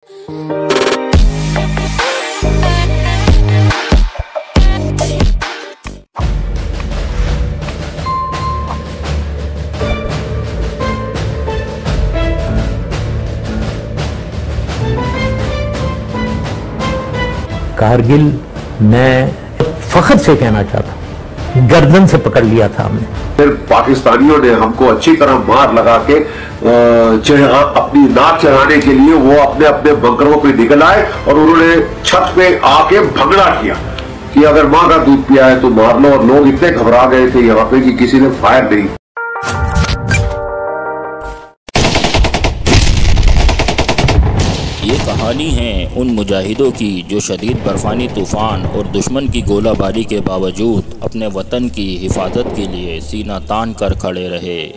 कारगिल मैं फख्र से कहना चाहता हूं, गर्दन से पकड़ लिया था हमने। फिर पाकिस्तानियों ने हमको अच्छी तरह मार लगा के अपनी नाक चढ़ाने के लिए वो अपने अपने बंकरों पे निकल आए और उन्होंने छत पे आके भगड़ा किया कि अगर मां का दूध पिया है तो मार लो। और लोग इतने घबरा गए थे यहाँ पे कि किसी ने फायर नहीं। ये कहानी है उन मुजाहिदों की जो शदीद बर्फ़ानी तूफ़ान और दुश्मन की गोलाबारी के बावजूद अपने वतन की हिफाजत के लिए सीना तान कर खड़े रहे।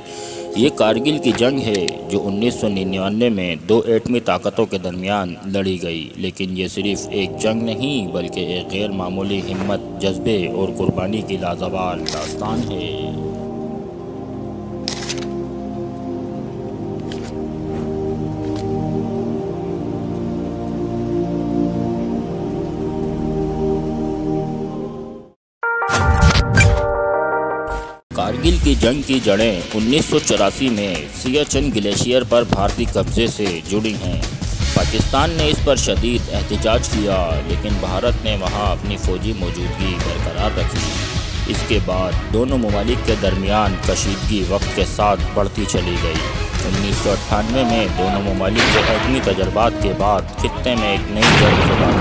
ये कारगिल की जंग है जो 1999 में दो एटमी ताकतों के दरमियान लड़ी गई, लेकिन ये सिर्फ़ एक जंग नहीं बल्कि एक गैर मामूली हिम्मत, जज्बे और कुर्बानी की लाजवाब दास्तान है। कारगिल की जंग की जड़ें 1984 में सियाचिन ग्लेशियर पर भारतीय कब्जे से जुड़ी हैं। पाकिस्तान ने इस पर शदीद एहतजाज किया, लेकिन भारत ने वहां अपनी फ़ौजी मौजूदगी बरकरार रखी। इसके बाद दोनों ममालिक के दरमियान कशीदगी वक्त के साथ बढ़ती चली गई। 1998 में दोनों ममालिक के एटमी तजर्बात के बाद खित्ते में एक नई जंग के बाद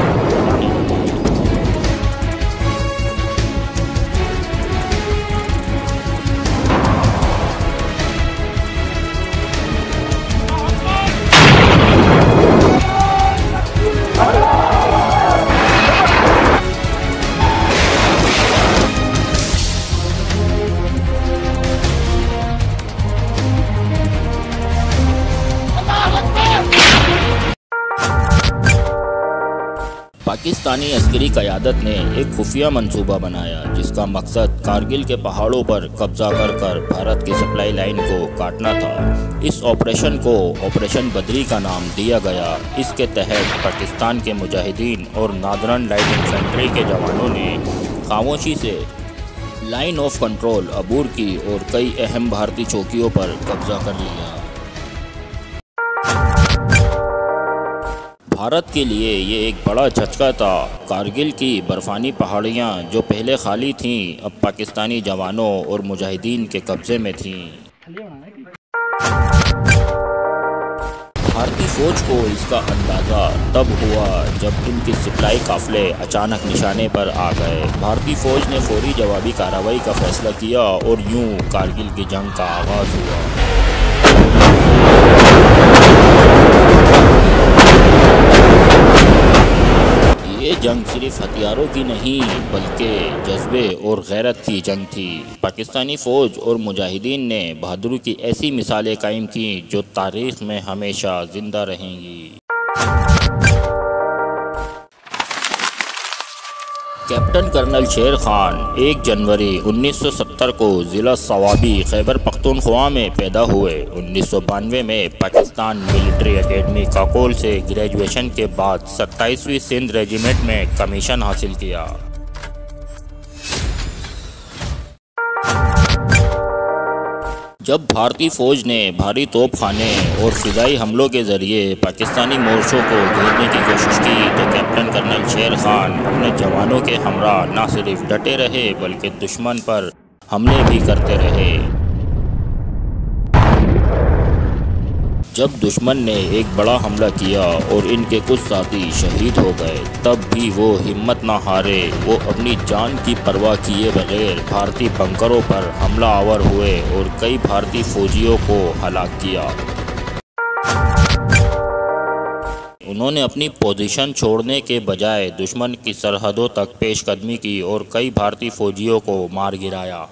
पाकिस्तानी अस्करी क़यादत ने एक खुफिया मंसूबा बनाया जिसका मकसद कारगिल के पहाड़ों पर कब्जा कर भारत की सप्लाई लाइन को काटना था। इस ऑपरेशन को ऑपरेशन बदरी का नाम दिया गया। इसके तहत पाकिस्तान के मुजाहिदीन और नादरन लाइट इन्फेंट्री के जवानों ने खामोशी से लाइन ऑफ कंट्रोल अबूर की और कई अहम भारतीय चौकियों पर कब्जा कर लिया। भारत के लिए ये एक बड़ा झटका था। कारगिल की बर्फ़ानी पहाड़ियाँ जो पहले खाली थीं, अब पाकिस्तानी जवानों और मुजाहिदीन के कब्ज़े में थीं। भारतीय फ़ौज को इसका अंदाज़ा तब हुआ जब इनकी सप्लाई काफ़िले अचानक निशाने पर आ गए। भारतीय फ़ौज ने फौरी जवाबी कार्रवाई का फ़ैसला किया और यूं कारगिल की जंग का आगाज़ हुआ। ये जंग सिर्फ हथियारों की नहीं बल्कि जज्बे और गैरत की जंग थी। पाकिस्तानी फ़ौज और मुजाहिदीन ने बहादुरी की ऐसी मिसालें कायम की जो तारीख़ में हमेशा ज़िंदा रहेंगी। कैप्टन कर्नल शेर खान 1 जनवरी 1970 को ज़िला सवाबी खैबर पख्तूनख्वा में पैदा हुए। 1992 में पाकिस्तान मिलिट्री एकेडमी काकोल से ग्रेजुएशन के बाद 27वीं सिंध रेजिमेंट में कमीशन हासिल किया। जब भारतीय फ़ौज ने भारी तोपखाने और फ़िज़ाई हमलों के ज़रिए पाकिस्तानी मोर्चों को घेरने की कोशिश की तो कैप्टन कर्नल शेर खान अपने जवानों के हमरा न सिर्फ डटे रहे बल्कि दुश्मन पर हमले भी करते रहे। जब दुश्मन ने एक बड़ा हमला किया और इनके कुछ साथी शहीद हो गए, तब भी वो हिम्मत ना हारे। वो अपनी जान की परवाह किए बगैर भारतीय बंकरों पर हमला आवर हुए और कई भारतीय फौजियों को हलाक किया। उन्होंने अपनी पोजीशन छोड़ने के बजाय दुश्मन की सरहदों तक पेशकदमी की और कई भारतीय फौजियों को मार गिराया।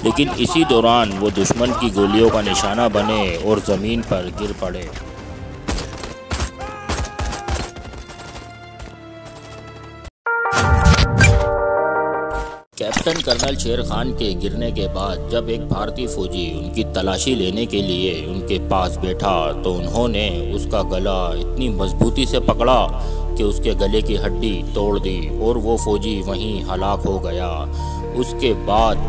लेकिन इसी दौरान वो दुश्मन की गोलियों का निशाना बने और ज़मीन पर गिर पड़े। कैप्टन कर्नल शेर खान के गिरने के बाद जब एक भारतीय फौजी उनकी तलाशी लेने के लिए उनके पास बैठा तो उन्होंने उसका गला इतनी मजबूती से पकड़ा कि उसके गले की हड्डी तोड़ दी और वो फौजी वहीं हलाक हो गया। उसके बाद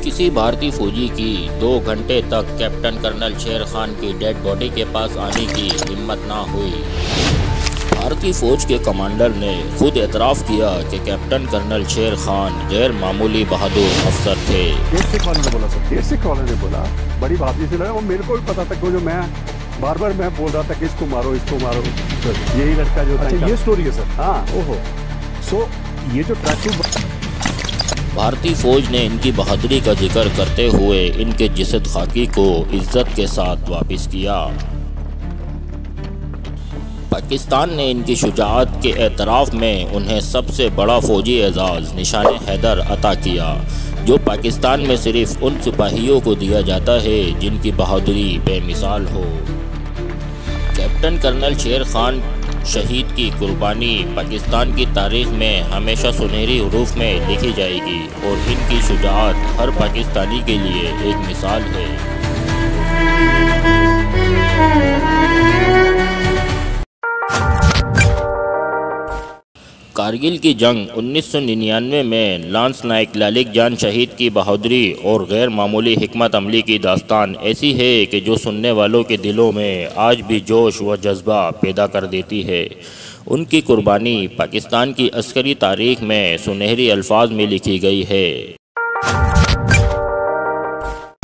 किसी भारतीय फौजी की 2 घंटे तक कैप्टन कर्नल शेर खान की डेड बॉडी के पास आने की हिम्मत ना हुई। भारतीय फौज के कमांडर ने खुद एतराफ़ किया कि कैप्टन कर्नल शेर खान गैर मामूली बहादुर अफसर थे। सिख वालों ने बोला सर, सिख वालों ने बोला, बड़ी बहादुरी से लड़ा। और मेरे को भी पता था कि जो मैं बार बार मैं बोल रहा था कि इसको मारो सर, यही लड़का जो था। ये स्टोरी है सर। हाँ, ओहो। सो ये जो भारतीय फौज ने इनकी बहादुरी का जिक्र करते हुए इनके जिसद खाकी को इज्जत के साथ वापस किया। पाकिस्तान ने इनकी शुजाअत के एतराफ़ में उन्हें सबसे बड़ा फौजी एजाज़ निशान हैदर अता किया, जो पाकिस्तान में सिर्फ उन सिपाहियों को दिया जाता है जिनकी बहादुरी बेमिसाल हो। कैप्टन कर्नल शेर खान शहीद की कुर्बानी पाकिस्तान की तारीख में हमेशा सुनहरी हरूफ में लिखी जाएगी और इनकी शुजाअत हर पाकिस्तानी के लिए एक मिसाल है। कारगिल की जंग 1999 में लांस नायक ललित जान शहीद की बहादुरी और गैर मामूली हिकमत अमली की दास्तान ऐसी है कि जो सुनने वालों के दिलों में आज भी जोश व जज्बा पैदा कर देती है। उनकी कुर्बानी पाकिस्तान की अस्करी तारीख में सुनहरी अल्फाज में लिखी गई है।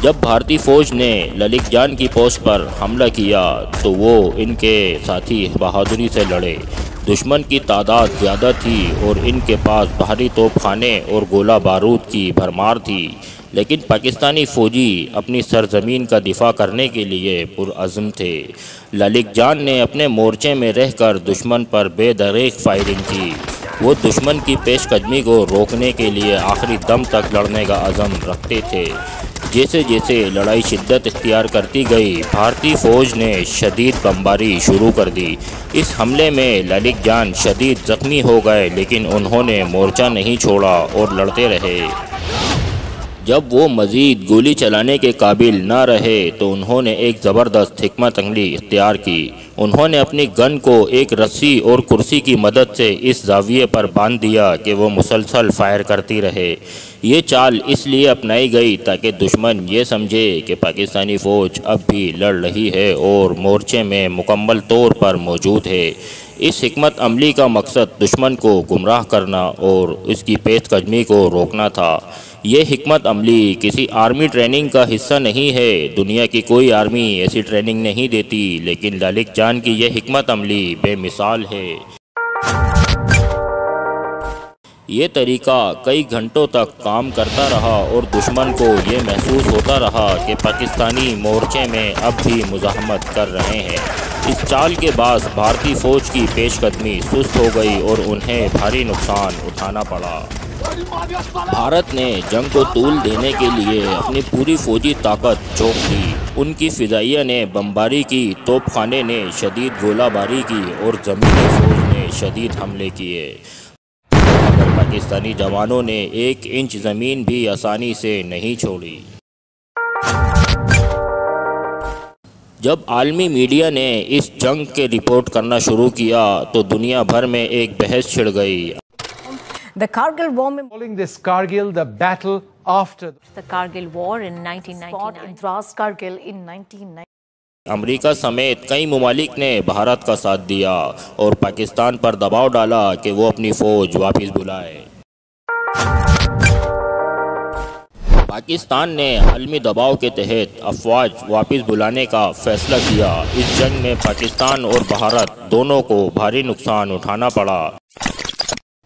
जब भारतीय फौज ने ललित जान की पोस्ट पर हमला किया तो वो इनके साथी बहादुरी से लड़े। दुश्मन की तादाद ज़्यादा थी और इनके पास भारी तोपखाने और गोला बारूद की भरमार थी, लेकिन पाकिस्तानी फ़ौजी अपनी सरजमीन का दिफा करने के लिए पुरअज़्म थे। ललित जान ने अपने मोर्चे में रहकर दुश्मन पर बेदरीग फायरिंग की। वो दुश्मन की पेशकदमी को रोकने के लिए आखिरी दम तक लड़ने का अज़म रखते थे। जैसे जैसे लड़ाई शिद्दत इख्तियार करती गई, भारतीय फ़ौज ने शदीद बमबारी शुरू कर दी। इस हमले में ललित जान शदीद ज़ख्मी हो गए, लेकिन उन्होंने मोर्चा नहीं छोड़ा और लड़ते रहे। जब वो मज़ीद गोली चलाने के काबिल न रहे तो उन्होंने एक ज़बरदस्त हिकमत अमली इख्तियार की। उन्होंने अपनी गन को एक रस्सी और कुर्सी की मदद से इस जाविये पर बांध दिया कि वो मुसलसल फायर करती रहे। ये चाल इसलिए अपनाई गई ताकि दुश्मन ये समझे कि पाकिस्तानी फ़ौज अब भी लड़ रही है और मोर्चे में मुकम्मल तौर पर मौजूद है। इस हिकमत अमली का मकसद दुश्मन को गुमराह करना और इसकी पेशकदमी को रोकना था। ये हिकमत अमली किसी आर्मी ट्रेनिंग का हिस्सा नहीं है। दुनिया की कोई आर्मी ऐसी ट्रेनिंग नहीं देती, लेकिन ललित जान की यह हिकमत अमली बेमिसाल है। ये तरीका कई घंटों तक काम करता रहा और दुश्मन को ये महसूस होता रहा कि पाकिस्तानी मोर्चे में अब भी मुज़ाहमत कर रहे हैं। इस चाल के बाद भारतीय फ़ौज की पेशकदमी सुस्त हो गई और उन्हें भारी नुकसान उठाना पड़ा। भारत ने जंग को तूल देने के लिए अपनी पूरी फौजी ताकत झोंक दी। उनकी फ़िज़ाइया ने बमबारी की, तोपखाने ने शदीद गोलाबारी की और ज़मीनी फ़ौज ने शदीद हमले किए, मगर पाकिस्तानी जवानों ने 1 इंच ज़मीन भी आसानी से नहीं छोड़ी। जब आलमी मीडिया ने इस जंग के रिपोर्ट करना शुरू किया तो दुनिया भर में एक बहस छिड़ गई। The Kargil War, calling this Kargil the battle after the Kargil War in 1999, Dras Kargil in 1990. America समेत कई मुमालिक ने भारत का साथ दिया और पाकिस्तान पर दबाव डाला कि वो अपनी फ़ौज वापस बुलाए। पाकिस्तान ने आलमी दबाव के तहत अफवाज वापस बुलाने का फैसला किया। इस जंग में पाकिस्तान और भारत दोनों को भारी नुकसान उठाना पड़ा,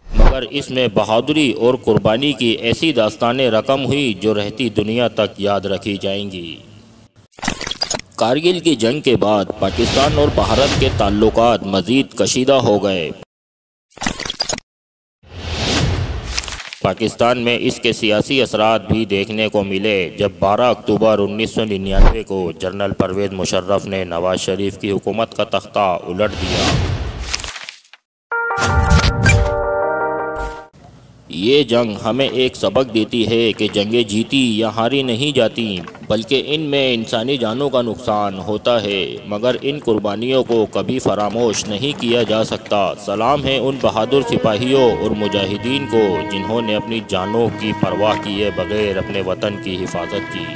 मगर इसमें बहादुरी और कुर्बानी की ऐसी दास्तानें रकम हुई जो रहती दुनिया तक याद रखी जाएंगी। कारगिल की जंग के बाद पाकिस्तान और भारत के ताल्लुकात मज़ीद कशीदा हो गए। पाकिस्तान में इसके सियासी असरात भी देखने को मिले जब 12 अक्टूबर 1999 को जनरल परवेज़ मुशर्रफ ने नवाज शरीफ की हुकूमत का तख्ता उलट दिया। ये जंग हमें एक सबक देती है कि जंगें जीती या हारी नहीं जाती, बल्कि इनमें इंसानी जानों का नुकसान होता है, मगर इन कुर्बानियों को कभी फरामोश नहीं किया जा सकता। सलाम है उन बहादुर सिपाहियों और मुजाहिदीन को जिन्होंने अपनी जानों की परवाह किए बगैर अपने वतन की हिफाजत की।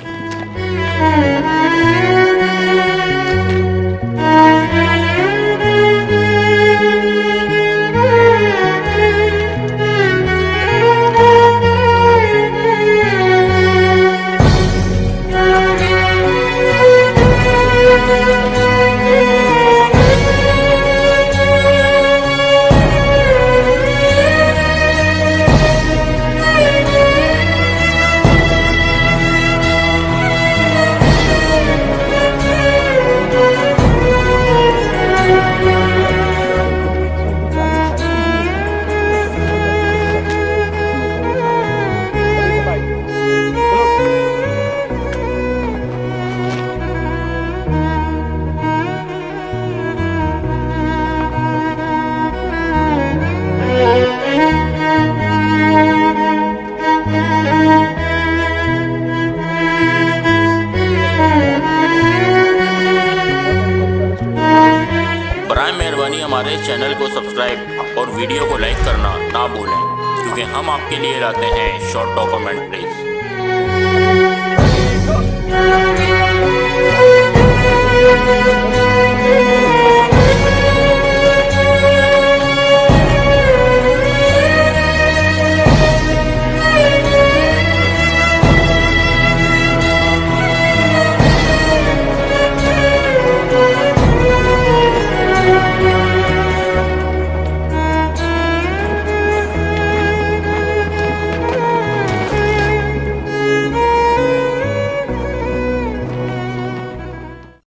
मेहरबानी हमारे चैनल को सब्सक्राइब और वीडियो को लाइक करना ना भूलें, क्योंकि हम आपके लिए लाते हैं शॉर्ट डॉक्यूमेंट्रीज।